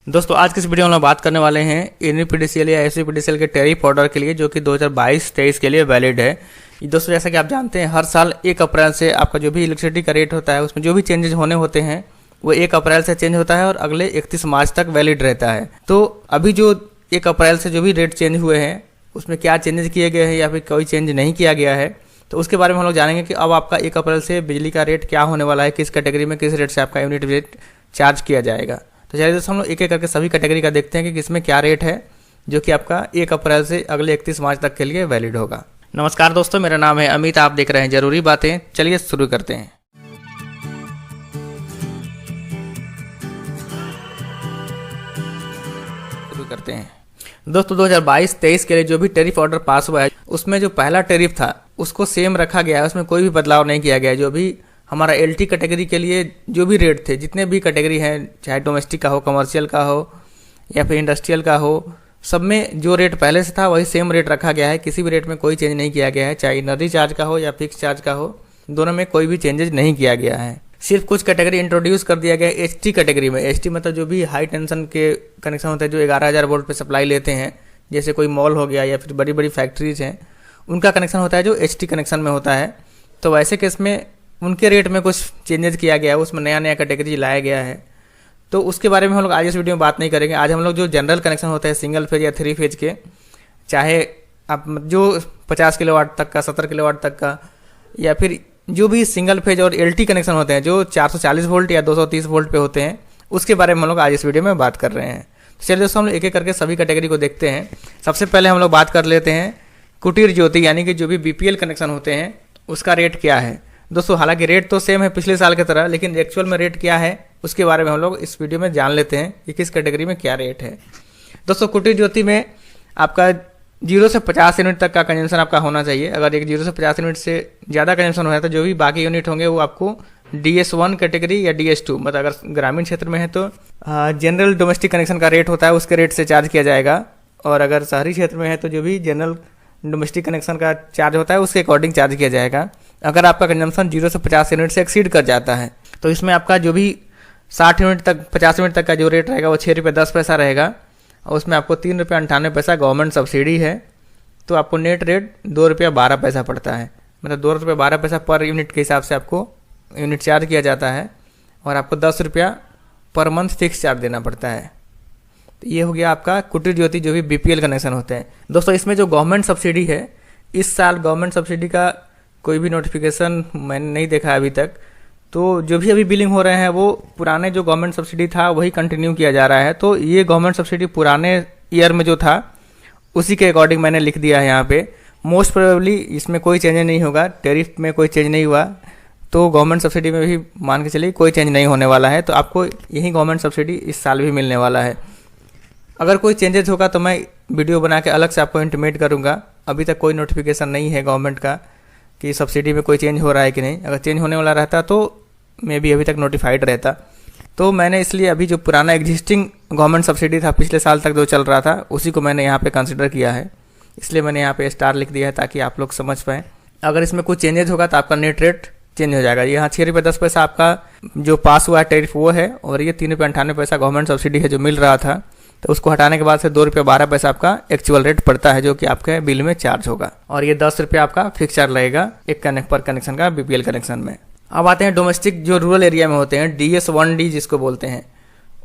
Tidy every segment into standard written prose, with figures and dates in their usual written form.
दोस्तों आज की इस वीडियो में हम बात करने वाले हैं एनपीडीसीएल या एसपीडीसीएल के टैरिफ ऑर्डर के लिए जो कि 2022-23 के लिए वैलिड है। दोस्तों जैसा कि आप जानते हैं हर साल 1 अप्रैल से आपका जो भी इलेक्ट्रिसिटी का रेट होता है उसमें जो भी चेंजेस होने होते हैं वो 1 अप्रैल से चेंज होता है और अगले 31 मार्च तक वैलिड रहता है। तो अभी जो 1 अप्रैल से जो भी रेट चेंज हुए हैं उसमें क्या चेंजेस किए गए हैं या फिर कोई चेंज नहीं किया गया है, तो उसके बारे में हम लोग जानेंगे कि अब आपका 1 अप्रैल से बिजली का रेट क्या होने वाला है, किस कैटेगरी में किस रेट से आपका यूनिट रेट चार्ज किया जाएगा। तो चलिए दोस्तों हम लोग एक एक करके सभी कैटेगरी का देखते हैं कि किसमें क्या रेट है जो कि आपका 1 अप्रैल से अगले 31 मार्च तक के लिए वैलिड होगा। नमस्कार दोस्तों, मेरा नाम है अमित, आप देख रहे हैं जरूरी बातें। चलिए शुरू करते हैं। दोस्तों 2022-23 के लिए जो भी टैरिफ ऑर्डर पास हुआ है उसमें जो पहला टैरिफ था उसको सेम रखा गया है, उसमें कोई भी बदलाव नहीं किया गया है। जो भी हमारा एलटी कैटेगरी के लिए जो भी रेट थे, जितने भी कैटेगरी हैं, चाहे डोमेस्टिक का हो, कमर्शियल का हो या फिर इंडस्ट्रियल का हो, सब में जो रेट पहले से था वही सेम रेट रखा गया है। किसी भी रेट में कोई चेंज नहीं किया गया है, चाहे इनर्जी चार्ज का हो या फिक्स चार्ज का हो, दोनों में कोई भी चेंजेस नहीं किया गया है। सिर्फ कुछ कैटेगरी इंट्रोड्यूस कर दिया गया है एचटी कैटेगरी में। एचटी मतलब जो भी हाई टेंशन के कनेक्शन होते हैं जो 11,000 वोल्ट पे सप्लाई लेते हैं, जैसे कोई मॉल हो गया या फिर बड़ी बड़ी फैक्ट्रीज हैं, उनका कनेक्शन होता है जो एचटी कनेक्शन में होता है। तो वैसे केस में उनके रेट में कुछ चेंजेस किया गया है, उसमें नया नया कैटेगरी लाया गया है। तो उसके बारे में हम लोग आज इस वीडियो में बात नहीं करेंगे। आज हम लोग जो जनरल कनेक्शन होते हैं सिंगल फेज या 3 फेज के, चाहे आप जो 50 किलोवाट तक का, 70 किलोवाट तक का, या फिर जो भी सिंगल फेज और एलटी कनेक्शन होते हैं जो 440 वोल्ट या 230 वोल्ट पे होते हैं, उसके बारे में हम लोग आज इस वीडियो में बात कर रहे हैं। तो चलिए दोस्तों हम लोग एक एक करके सभी कैटेगरी को देखते हैं। सबसे पहले हम लोग बात कर लेते हैं कुटीर ज्योति यानी कि जो भी बीपीएल कनेक्शन होते हैं उसका रेट क्या है। दोस्तों हालांकि रेट तो सेम है पिछले साल की तरह, लेकिन एक्चुअल में रेट क्या है उसके बारे में हम लोग इस वीडियो में जान लेते हैं कि किस कैटेगरी में क्या रेट है। दोस्तों कुटीर ज्योति में आपका 0 से 50 यूनिट तक का कंजम्पशन आपका होना चाहिए। अगर एक 0 से 50 यूनिट से ज़्यादा कंजम्पशन हो जाता है, जो भी बाकी यूनिट होंगे वो आपको DS1 कैटेगरी या DS2, मतलब अगर ग्रामीण क्षेत्र में है तो जनरल डोमेस्टिक कनेक्शन का रेट होता है उसके रेट से चार्ज किया जाएगा, और अगर शहरी क्षेत्र में है तो जो भी जनरल डोमेस्टिक कनेक्शन का चार्ज होता है उसके अकॉर्डिंग चार्ज किया जाएगा। अगर आपका कंजम्पशन 0 से 50 यूनिट से एक्सीड कर जाता है तो इसमें आपका जो भी 60 यूनिट तक 50 यूनिट तक का जो रेट रहेगा वो 6 रुपये 10 पैसा रहेगा, और उसमें आपको 3 रुपये 98 पैसा गवर्नमेंट सब्सिडी है। तो आपको नेट रेट 2 रुपया 12 पैसा पड़ता है, मतलब 2 रुपये 12 पैसा पर यूनिट के हिसाब से आपको यूनिट चार्ज किया जाता है, और आपको 10 रुपया पर मंथ फिक्स चार्ज देना पड़ता है। तो ये हो गया आपका कुटीर ज्योति जो भी बीपीएल कनेक्शन होते हैं। दोस्तों इसमें जो गवर्नमेंट सब्सिडी है, इस साल गवर्नमेंट सब्सिडी का कोई भी नोटिफिकेशन मैंने नहीं देखा अभी तक। तो जो भी अभी बिलिंग हो रहे हैं वो पुराने जो गवर्नमेंट सब्सिडी था वही कंटिन्यू किया जा रहा है। तो ये गवर्नमेंट सब्सिडी पुराने ईयर में जो था उसी के अकॉर्डिंग मैंने लिख दिया है यहाँ पे। मोस्ट प्रोबेबली इसमें कोई चेंज नहीं होगा, टैरिफ में कोई चेंज नहीं हुआ तो गवर्नमेंट सब्सिडी में भी मान के चलिए कोई चेंज नहीं होने वाला है। तो आपको यही गवर्नमेंट सब्सिडी इस साल भी मिलने वाला है। अगर कोई चेंजेस होगा तो मैं वीडियो बना के अलग से आपको इंटीमेट करूँगा। अभी तक कोई नोटिफिकेशन नहीं है गवर्नमेंट का कि सब्सिडी में कोई चेंज हो रहा है कि नहीं। अगर चेंज होने वाला रहता तो मैं भी अभी तक नोटिफाइड रहता। तो मैंने इसलिए अभी जो पुराना एग्जिस्टिंग गवर्नमेंट सब्सिडी था पिछले साल तक जो चल रहा था उसी को मैंने यहाँ पे कंसिडर किया है, इसलिए मैंने यहाँ पे स्टार लिख दिया है ताकि आप लोग समझ पाएँ। अगर इसमें कुछ चेंजेस होगा तो आपका नेट रेट चेंज हो जाएगा। यहाँ 6 रुपये 10 पैसा आपका जो पास हुआ है टैरिफ वो है, और ये 3 रुपये 98 पैसा गवर्नमेंट सब्सिडी है जो मिल रहा था, तो उसको हटाने के बाद से 2 रुपये 12 पैसा आपका एक्चुअल रेट पड़ता है जो कि आपके बिल में चार्ज होगा, और ये 10 रुपये आपका फिक्स चार्ज लगेगा एक पर कनेक्शन का बीपीएल कनेक्शन में। अब आते हैं डोमेस्टिक जो रूरल एरिया में होते हैं DS1D जिसको बोलते हैं,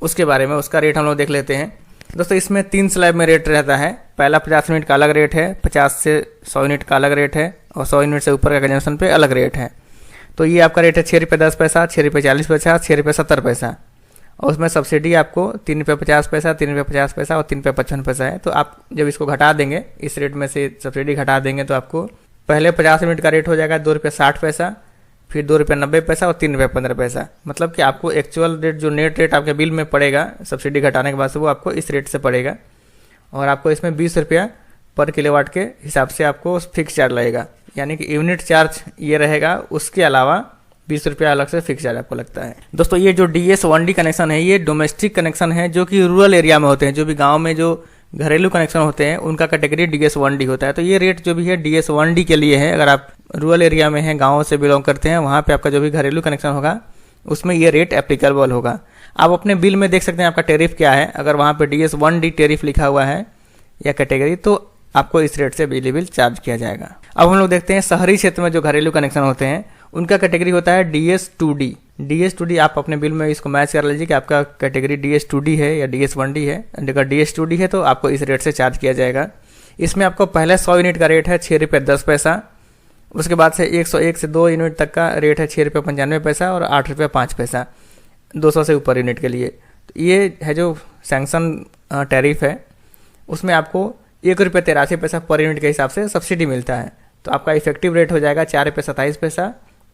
उसके बारे में उसका रेट हम लोग देख लेते हैं। दोस्तों इसमें 3 स्लैब में रेट रहता है। पहला 50 यूनिट का अलग रेट है, 50 से 100 यूनिट का अलग रेट है, और 100 यूनिट से ऊपर का कंजम्पशन पे अलग रेट है। तो ये आपका रेट है 6 रुपये 10 पैसा, 6 रुपये 40 पैसा, 6 रुपये 70 पैसा, और उसमें सब्सिडी आपको 3 रुपये 50 पैसा, 3 रुपये 50 पैसा और 3 रुपये 55 पैसा है। तो आप जब इसको घटा देंगे, इस रेट में से सब्सिडी घटा देंगे, तो आपको पहले 50 यूनिट का रेट हो जाएगा 2 रुपये 60 पैसा, फिर 2 रुपये 90 पैसा और 3 रुपये 15 पैसा। मतलब कि आपको एक्चुअल रेट जो नेट रेट आपके बिल में पड़ेगा सब्सिडी घटाने के बाद से वो आपको इस रेट से पड़ेगा, और आपको इसमें 20 रुपया पर किलोवाट के हिसाब से आपको फिक्स चार्ज लगेगा, यानी कि यूनिट चार्ज ये रहेगा, उसके अलावा 20 रुपया अलग से फिक्स चार्ज आपको लगता है। दोस्तों ये जो DS1D कनेक्शन है ये डोमेस्टिक कनेक्शन है जो कि रूरल एरिया में होते हैं। जो भी गांव में जो घरेलू कनेक्शन होते हैं उनका कैटेगरी DS1D होता है। तो ये रेट जो भी है DS1D के लिए है। अगर आप रूरल एरिया में हैं, गाँव से बिलोंग करते हैं, वहाँ पे आपका जो भी घरेलू कनेक्शन होगा उसमें ये रेट एप्लीकेबल होगा। आप अपने बिल में देख सकते हैं आपका टेरिफ क्या है। अगर वहाँ पे DS1D टेरिफ लिखा हुआ है या कैटेगरी, तो आपको इस रेट से बिजली बिल चार्ज किया जाएगा। अब हम लोग देखते हैं शहरी क्षेत्र में जो घरेलू कनेक्शन होते हैं उनका कैटेगरी होता है DS2D। DS2D आप अपने बिल में इसको मैच कर लीजिए कि आपका कैटेगरी DS2D है या DS1D है। अगर DS2D है तो आपको इस रेट से चार्ज किया जाएगा। इसमें आपको पहले 100 यूनिट का रेट है 6 रुपये 10 पैसा। उसके बाद से 101 से 2 यूनिट तक का रेट है 6 रुपये 95 पैसा और 8 रुपये 5 पैसा 200 से ऊपर यूनिट के लिए। तो ये है जो सैंक्शन टैरिफ है, उसमें आपको 1 रुपये 83 पैसा पर यूनिट के हिसाब से सब्सिडी मिलता है। तो आपका इफेक्टिव रेट हो जाएगा 4 रुपये 27 पैसा,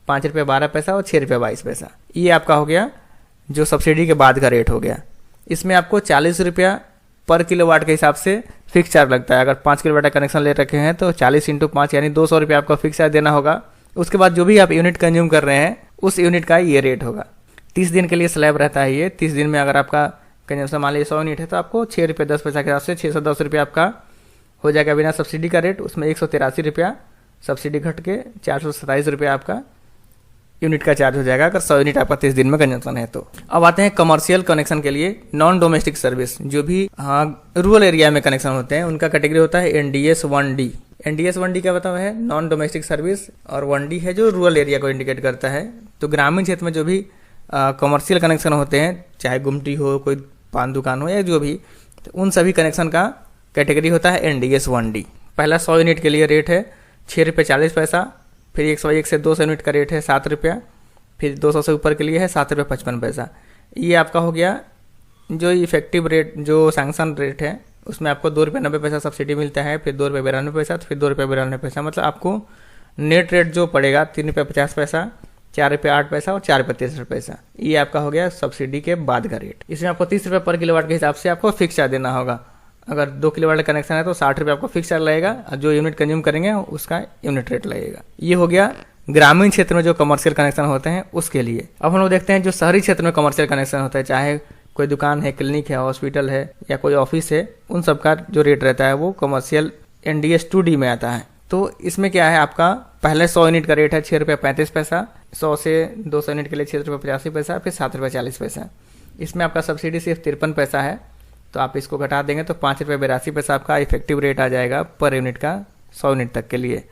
5 रुपये 12 पैसा और 6 रुपये 22 पैसा। ये आपका हो गया जो सब्सिडी के बाद का रेट हो गया। इसमें आपको 40 रुपया पर किलोवाट के हिसाब से फिक्स चार्ज लगता है। अगर 5 किलोवाट का कनेक्शन ले रखे हैं तो 40 × 5 यानी 200 रुपये आपको फिक्स चार्ज देना होगा। उसके बाद जो भी आप यूनिट कंज्यूम कर रहे हैं उस यूनिट का ये रेट होगा। 30 दिन के लिए स्लैब रहता है ये। 30 दिन में अगर आपका कंजम्पशन मान लीजिए 100 यूनिट है तो आपको 6 रुपये 10 पैसा के हिसाब से 610 रुपये आपका हो जाएगा बिना सब्सिडी का रेट। उसमें 183 रुपया सब्सिडी घट के 427 रुपया आपका यूनिट का चार्ज हो जाएगा अगर 100 यूनिट आपका 30 दिन में कंजम्पशन है तो। अब आते हैं कमर्शियल कनेक्शन के लिए। नॉन डोमेस्टिक सर्विस जो भी रूरल एरिया में कनेक्शन होते हैं उनका कैटेगरी होता है NDS1D। NDS1D क्या बताया है? नॉन डोमेस्टिक सर्विस, और 1D है जो रूरल एरिया को इंडिकेट करता है। तो ग्रामीण क्षेत्र में जो भी कमर्शियल कनेक्शन होते हैं, चाहे गुमटी हो, कोई पान दुकान हो या जो भी, तो उन सभी कनेक्शन का कैटेगरी होता है NDS1D। पहला 100 यूनिट के लिए रेट है 6 रुपये 40 पैसा, फिर 101 से 200 यूनिट का रेट है 7 रुपया, फिर 200 से ऊपर के लिए है 7 रुपये 55 पैसा। ये आपका हो गया जो इफेक्टिव रेट, जो सैंक्शन रेट है उसमें आपको 2 रुपये 90 पैसा सब्सिडी मिलता है, फिर 2 रुपये 92 पैसा, फिर 2 रुपये 92 पैसा। मतलब आपको नेट रेट जो पड़ेगा 3 रुपये 50 पैसा, 4 रुपये 8 पैसा और 4 रुपये 63 पैसा। ये आपका हो गया सब्सिडी के बाद का रेट। इसमें आपको 30 रुपये पर किलोवाट के हिसाब से आपको फिक्स चार्ज देना होगा। अगर 2 किलोवाट का कनेक्शन है तो 60 रुपये आपको फिक्स चार्ज लगेगा, और जो यूनिट कंज्यूम करेंगे उसका यूनिट रेट लगेगा। ये हो गया ग्रामीण क्षेत्र में जो कमर्शियल कनेक्शन होते हैं उसके लिए। अब हम लोग देखते हैं जो शहरी क्षेत्र में कमर्शियल कनेक्शन होता है, चाहे कोई दुकान है, क्लिनिक है, हॉस्पिटल है या कोई ऑफिस है, उन सब का जो रेट रहता है वो कमर्शियल NDS2D में आता है। तो इसमें क्या है, आपका पहले 100 यूनिट का रेट है 6 रुपये 35 पैसा, 100 से 200 यूनिट के लिए 6 रुपये 85 पैसा, फिर 7 रुपये 40 पैसा। इसमें आपका सब्सिडी सिर्फ 53 पैसा है, तो आप इसको घटा देंगे तो 5 रुपये 82 पैसा आपका इफेक्टिव रेट आ जाएगा पर यूनिट का 100 यूनिट तक के लिए।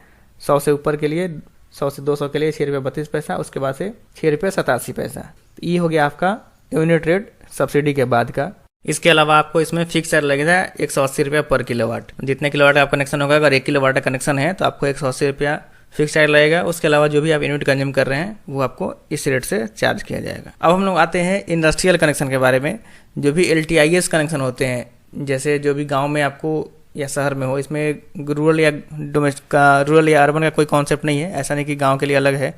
100 से ऊपर के लिए, 100 से 200 के लिए 6 रुपये 32 पैसा, उसके बाद से 6 रुपये 87 पैसा। तो ये हो गया आपका यूनिट रेट सब्सिडी के बाद का। इसके अलावा आपको इसमें फिक्स चार्ज लगेगा 180 रुपया पर किलोवाट। जितने किलोवाट का कनेक्शन होगा, अगर 1 किलोवाट का कनेक्शन है तो आपको 180 रुपया फिक्स चार्ज लगेगा। उसके अलावा जो भी आप यूनिट कंज्यूम कर रहे हैं वो आपको इस रेट से चार्ज किया जाएगा। अब हम लोग आते हैं इंडस्ट्रियल कनेक्शन के बारे में। जो भी LTIS कनेक्शन होते हैं, जैसे जो भी गांव में आपको या शहर में हो, इसमें रूरल या डोमेस्टिक का, रूरल या अर्बन का कोई कॉन्सेप्ट नहीं है। ऐसा नहीं कि गाँव के लिए अलग है।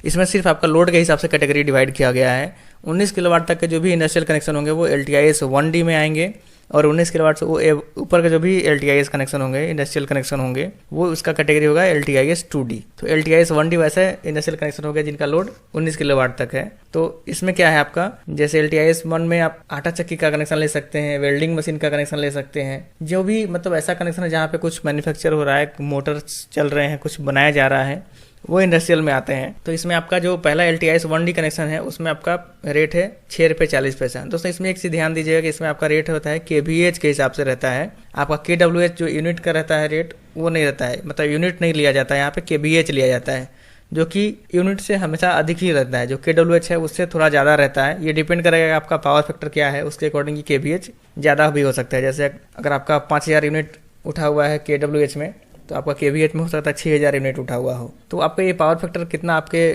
इसमें सिर्फ आपका लोड के हिसाब से कैटेगरी डिवाइड किया गया है। 19 किलोवाट तक के जो भी इंडस्ट्रियल कनेक्शन होंगे वो LTIS1D में आएंगे, और 19 किलोवाट से वो ऊपर के जो भी LTIS कनेक्शन होंगे, इंडस्ट्रियल कनेक्शन होंगे, वो उसका कैटेगरी होगा LTIS2D। तो LTIS1D वैसे इंडस्ट्रियल कनेक्शन हो गया जिनका लोड 19 किलोवाट तक है। तो इसमें क्या है आपका, जैसे LTIS1 में आप आटा चक्की का कनेक्शन ले सकते हैं, वेल्डिंग मशीन का कनेक्शन ले सकते हैं, जो भी मतलब ऐसा कनेक्शन है जहाँ पे कुछ मैन्युफैक्चर हो रहा है, मोटर चल रहे हैं, कुछ बनाया जा रहा है, वो इंडस्ट्रियल में आते हैं। तो इसमें आपका जो पहला LTIS1D कनेक्शन है उसमें आपका रेट है 6 रुपये 40 पैसा। दोस्तों इसमें एक चीज़ ध्यान दीजिएगा कि इसमें आपका रेट होता है kVH के हिसाब से रहता है। आपका kWh जो यूनिट का रहता है रेट वो नहीं रहता है, मतलब यूनिट नहीं लिया जाता है, यहाँ पे kVH लिया जाता है, जो कि यूनिट से हमेशा अधिक ही रहता है। जो kWh है उससे थोड़ा ज़्यादा रहता है। ये डिपेंड करेगा आपका पावर फैक्टर क्या है, उसके अकॉर्डिंग kVH ज़्यादा भी हो सकता है। जैसे अगर आपका 5000 यूनिट उठा हुआ है kWh में, तो आपका kVH में हो सकता है 6000 यूनिट उठा हुआ हो। तो आपका ये पावर फैक्टर कितना आपके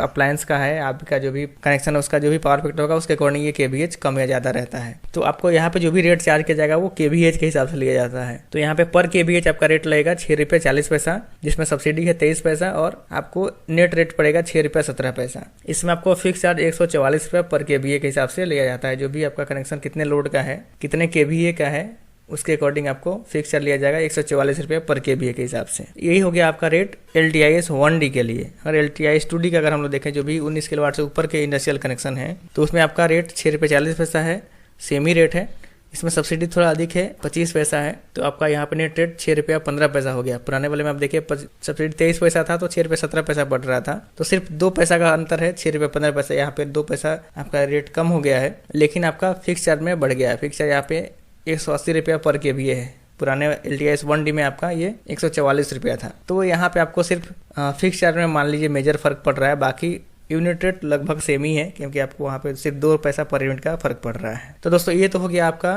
अप्लायंस का है, आपका जो भी कनेक्शन है उसका जो भी पावर फैक्टर होगा उसके अकॉर्डिंग ये kVH कम या ज़्यादा रहता है। तो आपको यहाँ पे जो भी रेट चार्ज किया जाएगा वो kVH के हिसाब से लिया जाता है। तो यहाँ पे पर kVH आपका रेट लगेगा 6 रुपये 40 पैसा, जिसमें सब्सिडी है 23 पैसा, और आपको नेट रेट पड़ेगा 6 रुपये 17 पैसा। इसमें आपको फिक्स चार्ज 144 रुपये पर kVA के हिसाब से लिया जाता है। जो भी आपका कनेक्शन कितने लोड का है, कितने kVA का है, उसके अकॉर्डिंग आपको फिक्स चार्ज लिया जाएगा 144 रुपये पर kVA के हिसाब से। यही हो गया आपका रेट LTIS1D के लिए। अगर LTIS2D का अगर हम लोग देखें, जो भी 19 किलोवाट से ऊपर के इंडस्ट्रियल कनेक्शन है, तो उसमें आपका रेट 6 रुपये 40 पैसा है, सेम ही रेट है। इसमें सब्सिडी थोड़ा अधिक है, 25 पैसा है। तो आपका यहाँ पे नेट रेट 6 रुपया 15 पैसा हो गया। पुराने वाले में आप देखिए सब्सिडी 23 पैसा था तो 6 रुपये 17 पैसा बढ़ रहा था। तो सिर्फ 2 पैसा का अंतर है, 6 रुपये 15 पैसा। यहाँ पे 2 पैसा आपका रेट कम हो गया है, लेकिन आपका फिक्स चार्ज में बढ़ गया है। फिक्स चार्ज यहाँ पे 180 रुपया पर KVA है। पुराने LTIS 1D में आपका ये 144 रुपया था। तो यहाँ पे आपको सिर्फ फिक्स चार्ज में मान लीजिए मेजर फर्क पड़ रहा है, बाकी यूनिट रेट लगभग सेम ही है, क्योंकि आपको वहाँ पे सिर्फ 2 पैसा पर यूनिट का फर्क पड़ रहा है। तो दोस्तों ये तो हो गया आपका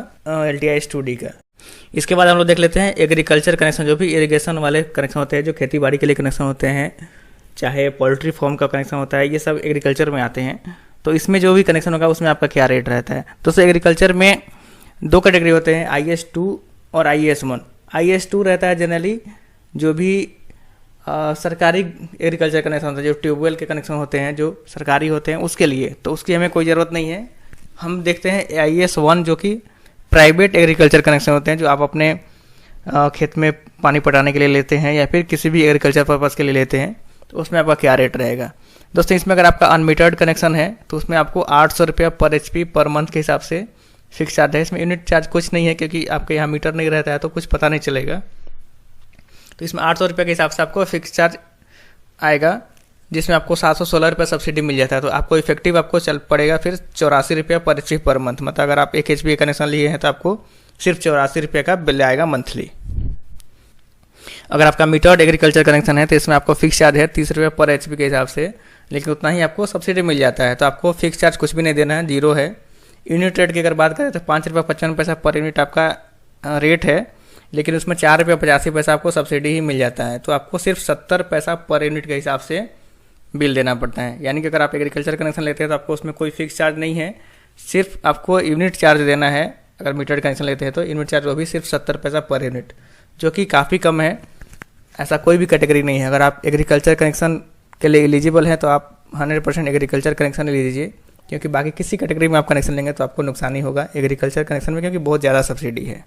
LTIS 2D का। इसके बाद हम लोग देख लेते हैं एग्रीकल्चर कनेक्शन, जो भी इरिगेशन वाले कनेक्शन होते हैं, जो खेती बाड़ी के लिए कनेक्शन होते हैं, चाहे पोल्ट्री फार्म का कनेक्शन होता है, ये सब एग्रीकल्चर में आते हैं। तो इसमें जो भी कनेक्शन होगा उसमें आपका क्या रेट रहता है। दोस्तों एग्रीकल्चर में 2 कैटेगरी होते हैं, IS 2 और IS 1। IS 2 रहता है जनरली जो भी सरकारी एग्रीकल्चर कनेक्शन होता है, जो ट्यूबवेल के कनेक्शन होते हैं जो सरकारी होते हैं उसके लिए, तो उसकी हमें कोई ज़रूरत नहीं है। हम देखते हैं IS 1 जो कि प्राइवेट एग्रीकल्चर कनेक्शन होते हैं, जो आप अपने खेत में पानी पटाने के लिए लेते हैं या फिर किसी भी एग्रीकल्चर पर्पज़ के लिए लेते हैं। तो उसमें आपका क्या रेट रहेगा। दोस्तों इसमें अगर आपका अनमीटर्ड कनेक्शन है तो उसमें आपको 800 रुपया पर HP पर मंथ के हिसाब से फिक्स चार्ज है। इसमें यूनिट चार्ज कुछ नहीं है, क्योंकि आपके यहाँ मीटर नहीं रहता है तो कुछ पता नहीं चलेगा। तो इसमें 800 रुपये के हिसाब से आपको फिक्स चार्ज आएगा, जिसमें आपको 716 रुपये सब्सिडी मिल जाता है। तो आपको इफेक्टिव आपको चल पड़ेगा फिर 84 रुपया पर HP पर मंथ। मतलब अगर आप 1 HP कनेक्शन लिए हैं तो आपको सिर्फ 84 रुपये का बिल आएगा मंथली। अगर आपका मीटर्ड एग्रीकल्चर कनेक्शन है तो इसमें आपको फिक्स चार्ज है 30 रुपये पर HP के हिसाब से, लेकिन उतना ही आपको सब्सिडी मिल जाता है। तो आपको फिक्स चार्ज कुछ भी नहीं देना है, 0 है। यूनिट रेट की अगर बात करें तो 5 रुपये 55 पैसा पर यूनिट आपका रेट है, लेकिन उसमें 4 रुपये 85 पैसा आपको सब्सिडी ही मिल जाता है। तो आपको सिर्फ 70 पैसा पर यूनिट के हिसाब से बिल देना पड़ता है। यानी कि अगर आप एग्रीकल्चर कनेक्शन लेते हैं तो आपको उसमें कोई फिक्स चार्ज नहीं है, सिर्फ आपको यूनिट चार्ज देना है। अगर मीटर्ड कनेक्शन लेते हैं तो यूनिट चार्ज वो भी सिर्फ 70 पैसा पर यूनिट, जो कि काफ़ी कम है। ऐसा कोई भी कैटेगरी नहीं है। अगर आप एग्रीकल्चर कनेक्शन के लिए एलिजिबल हैं तो आप 100% एग्रीकल्चर कनेक्शन ले लीजिए, क्योंकि बाकी किसी कैटेगरी में आप कनेक्शन लेंगे तो आपको नुकसान ही होगा एग्रीकल्चर कनेक्शन में, क्योंकि बहुत ज़्यादा सब्सिडी है।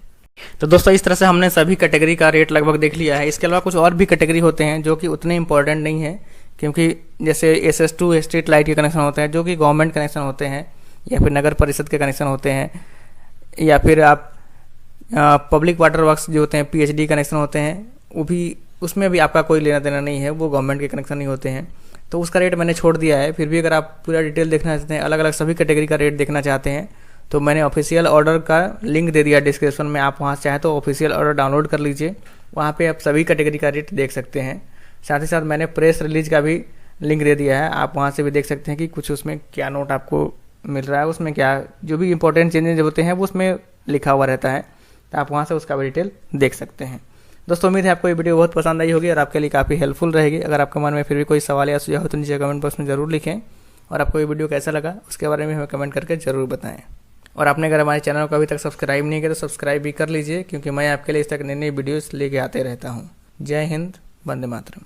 तो दोस्तों इस तरह से हमने सभी कैटेगरी का रेट लगभग देख लिया है। इसके अलावा कुछ और भी कैटेगरी होते हैं जो कि उतने इंपॉर्टेंट नहीं है, क्योंकि जैसे SS2 स्ट्रीट लाइट के कनेक्शन होते हैं, जो कि गवर्नमेंट कनेक्शन होते हैं, या फिर नगर परिषद के कनेक्शन होते हैं, या फिर आप पब्लिक वाटर वर्क्स जो होते हैं PHD कनेक्शन होते हैं, वो भी उसमें भी आपका कोई लेना देना नहीं है, वो गवर्नमेंट के कनेक्शन नहीं होते हैं। तो उसका रेट मैंने छोड़ दिया है। फिर भी अगर आप पूरा डिटेल देखना चाहते हैं, अलग अलग सभी कैटेगरी का रेट देखना चाहते हैं, तो मैंने ऑफिशियल ऑर्डर का लिंक दे दिया डिस्क्रिप्शन में। आप वहाँ चाहे तो ऑफिशियल ऑर्डर डाउनलोड कर लीजिए, वहाँ पे आप सभी कैटेगरी का रेट देख सकते हैं। साथ ही साथ मैंने प्रेस रिलीज का भी लिंक दे दिया है, आप वहाँ से भी देख सकते हैं कि कुछ उसमें क्या नोट आपको मिल रहा है, उसमें क्या जो भी इंपॉर्टेंट चेंजेस होते हैं वो उसमें लिखा हुआ रहता है। तो आप वहाँ से उसका भी डिटेल देख सकते हैं। दोस्तों उम्मीद है आपको ये वीडियो बहुत पसंद आई होगी और आपके लिए काफ़ी हेल्पफुल रहेगी। अगर आपके मन में फिर भी कोई सवाल या सुझाव हो तो नीचे कमेंट बॉक्स में ज़रूर लिखें, और आपको ये वीडियो कैसा लगा उसके बारे में हमें कमेंट करके ज़रूर बताएं। और आपने अगर हमारे चैनल को अभी तक सब्सक्राइब नहीं किया तो सब्सक्राइब भी कर लीजिए, क्योंकि मैं आपके लिए इस तरह नई नई वीडियोज़ लेके आते रहता हूँ। जय हिंद, वंदे मातरम।